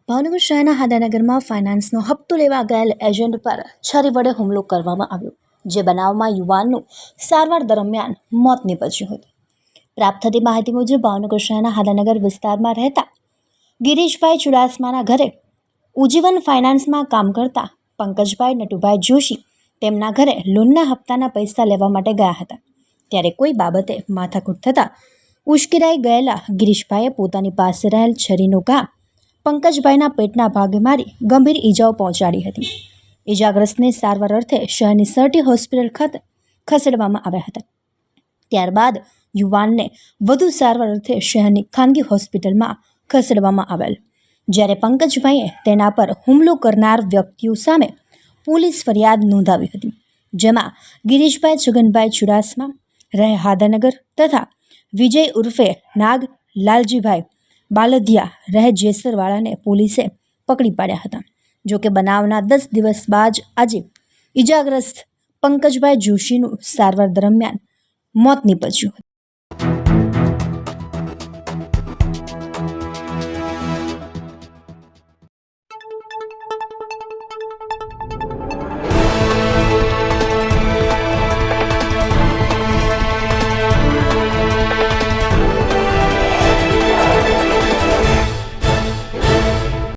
ભાવનગર શહેરના હાદાનગરમાં ફાઇનાન્સનો હપ્તો લેવા ગયેલ એજન્ટ પર છરી વડે હુમલો કરવામાં આવ્યો, જે બનાવમાં યુવાનનું સારવાર દરમિયાન મોત નીપજ્યું હતું. પ્રાપ્ત થતી માહિતી મુજબ ભાવનગર શહેરના હાદાનગર વિસ્તારમાં રહેતા ગિરીશભાઈ ચુડાસમાના ઘરે ઉજીવન ફાઇનાન્સમાં કામ કરતા પંકજભાઈ નટુભાઈ જોશી તેમના ઘરે લોનના હપ્તાના પૈસા લેવા માટે ગયા હતા. ત્યારે કોઈ બાબતે માથાકૂટ થતાં ઉશ્કેરાઈ ગયેલા ગિરીશભાઈએ પોતાની પાસે રહેલ છરીનો ઘા પંકજભાઈના પેટના ભાગે મારી ગંભીર ઈજાઓ પહોંચાડી હતી. ઈજાગ્રસ્તને સારવાર અર્થે શહેરની સર્ટી હોસ્પિટલ ખાતે ખસેડવામાં આવ્યા હતા. ત્યારબાદ યુવાનને વધુ સારવાર અર્થે શહેરની ખાનગી હોસ્પિટલમાં ખસેડવામાં આવેલ, જ્યારે પંકજભાઈએ તેના પર હુમલો કરનાર વ્યક્તિઓ સામે પોલીસ ફરિયાદ નોંધાવી હતી, જેમાં ગિરીશભાઈ છગનભાઈ ચુડાસમા રહે હાદાનગર તથા વિજય ઉર્ફે નાગ લાલજીભાઈ બાલધિયા રહે જેસરવાળાને પોલીસે પકડી પાડ્યા હતા. જોકે બનાવના 10 દિવસ બાદ આજે ઈજાગ્રસ્ત પંકજભાઈ જોશીનું સારવાર દરમિયાન મોત નીપજ્યું હતું.